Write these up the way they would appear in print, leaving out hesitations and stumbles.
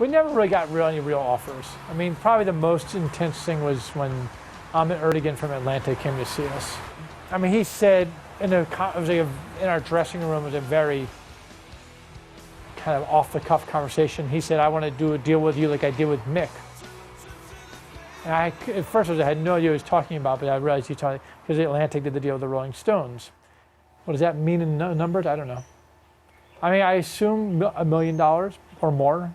We never really got any real offers. I mean, probably the most intense thing was when Ahmet Ertegun from Atlanta came to see us. I mean, he said, in our dressing room, it was a very kind of off-the-cuff conversation. He said, I want to do a deal with you like I did with Mick. And at first I had no idea what he was talking about, but I realized he talked, because Atlantic did the deal with the Rolling Stones. What does that mean in numbers? I don't know. I mean, I assume $1 million or more.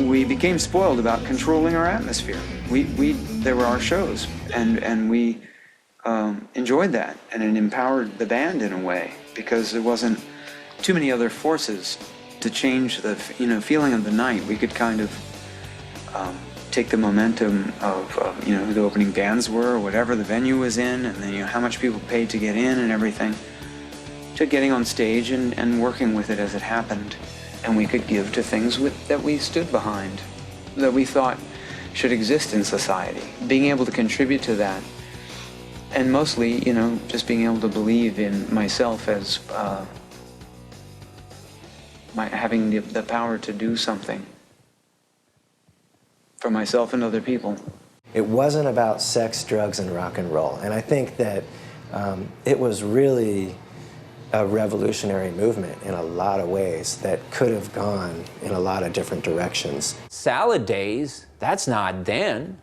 We became spoiled about controlling our atmosphere. They were our shows, and we enjoyed that, and it empowered the band in a way, because there wasn't too many other forces to change the feeling of the night. We could kind of take the momentum of who the opening bands were, or whatever the venue was in, and then how much people paid to get in and everything, to getting on stage and working with it as it happened. And we could give to things that we stood behind, that we thought should exist in society. Being able to contribute to that, and mostly, just being able to believe in myself as having the power to do something for myself and other people. It wasn't about sex, drugs, and rock and roll. And I think that it was really a revolutionary movement in a lot of ways that could have gone in a lot of different directions. Salad days, that's not then.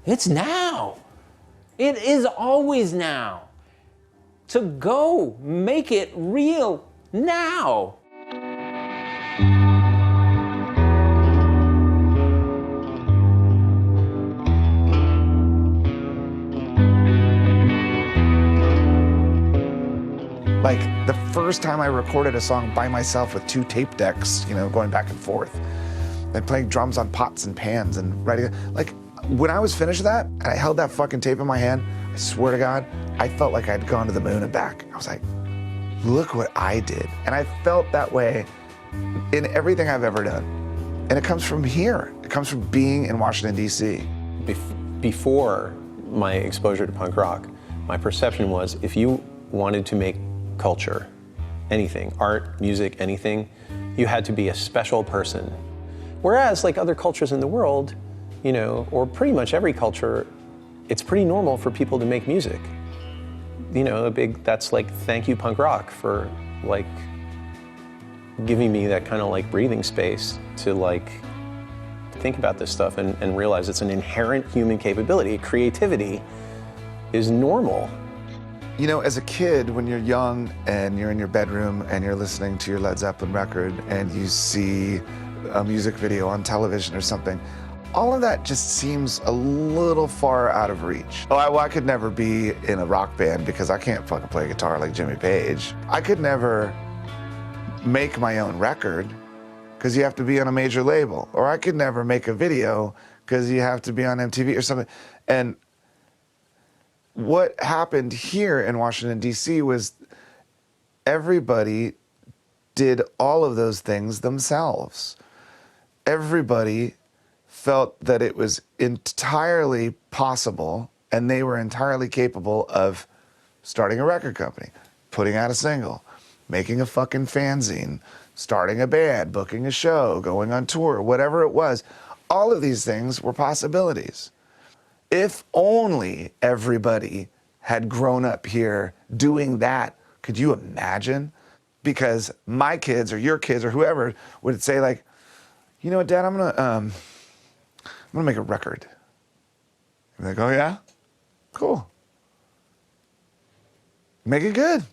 It's now. It is always now. To go make it real now. Like, the first time I recorded a song by myself with 2 tape decks, going back and forth, and playing drums on pots and pans and writing, like, when I was finished with that, and I held that fucking tape in my hand, I swear to God, I felt like I'd gone to the moon and back. I was like, look what I did. And I felt that way in everything I've ever done. And it comes from here. It comes from being in Washington, D.C. Before my exposure to punk rock, my perception was if you wanted to make culture, anything, art, music, anything, you had to be a special person. Whereas like other cultures in the world, or pretty much every culture, it's pretty normal for people to make music. That's like, thank you punk rock for like giving me that kind of like breathing space to like think about this stuff and realize it's an inherent human capability. Creativity is normal. As a kid, when you're young and you're in your bedroom and you're listening to your Led Zeppelin record and you see a music video on television or something, all of that just seems a little far out of reach. I could never be in a rock band because I can't fucking play guitar like Jimmy Page. I could never make my own record because you have to be on a major label. Or I could never make a video because you have to be on MTV or something. And what happened here in Washington, D.C. was everybody did all of those things themselves. Everybody felt that it was entirely possible and they were entirely capable of starting a record company, putting out a single, making a fucking fanzine, starting a band, booking a show, going on tour, whatever it was. All of these things were possibilities. If only everybody had grown up here doing that, could you imagine? Because my kids or your kids or whoever would say like, you know what, Dad, I'm gonna make a record. And they go, oh yeah? Cool. Make it good.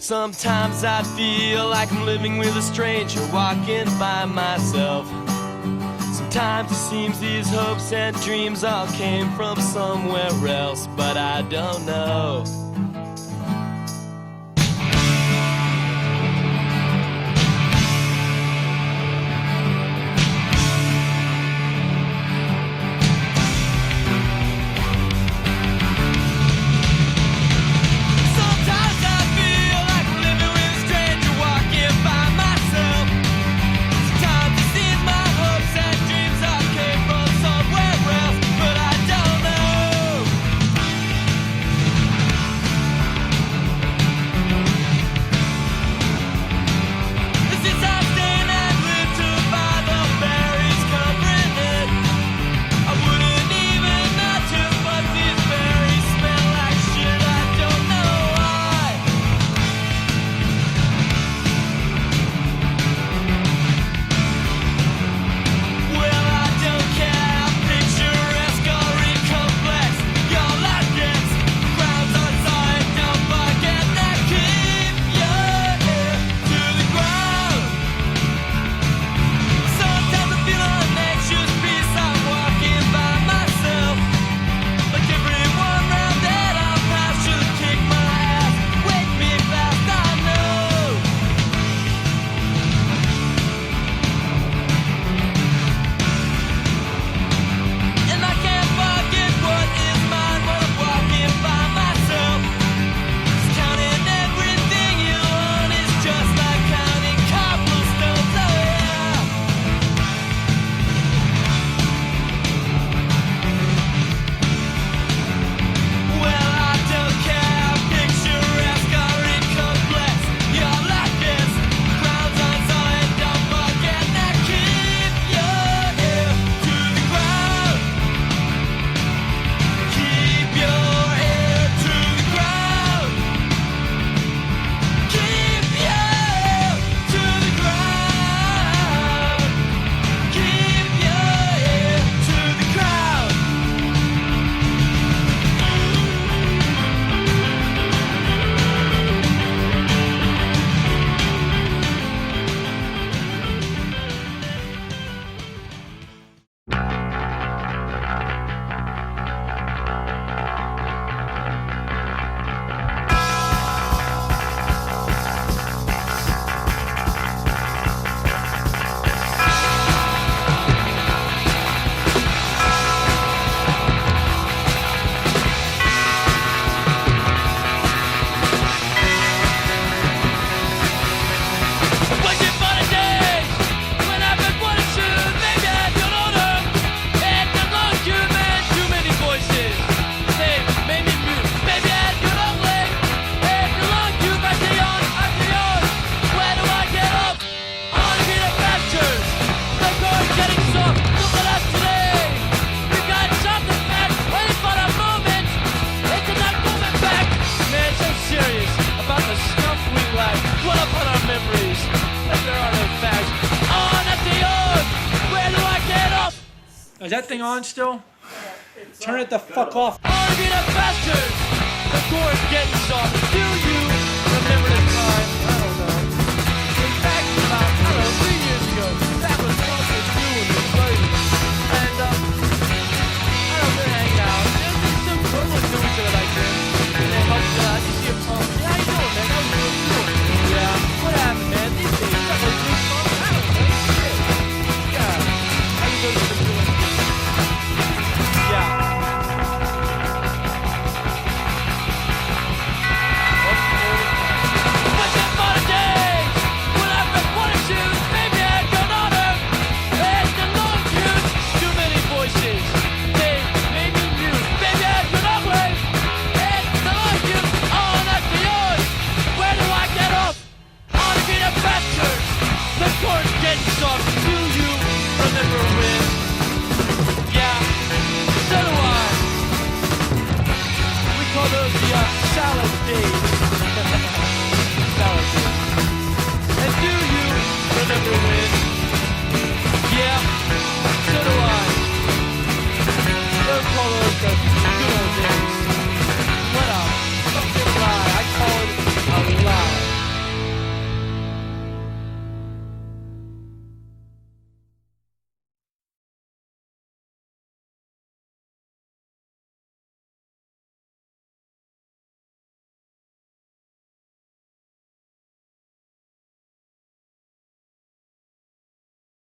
Sometimes I feel like I'm living with a stranger, walking by myself. Sometimes it seems these hopes and dreams all came from somewhere else, but I don't know. Is that thing on still? Turn it the fuck off. Argue the bastards! The door's getting soft. Do you remember the time? I don't know. In fact, about, 3 years ago, that was what we do in the 30s. And, we're hanging out. There's some girl was doing each other like this. And they helped us. You see a pump. Yeah, how you doing, man? That was really cool. Yeah. What happened, man? These days, that was really fun. I don't know. Shit. Yeah. How you doing? Salad days.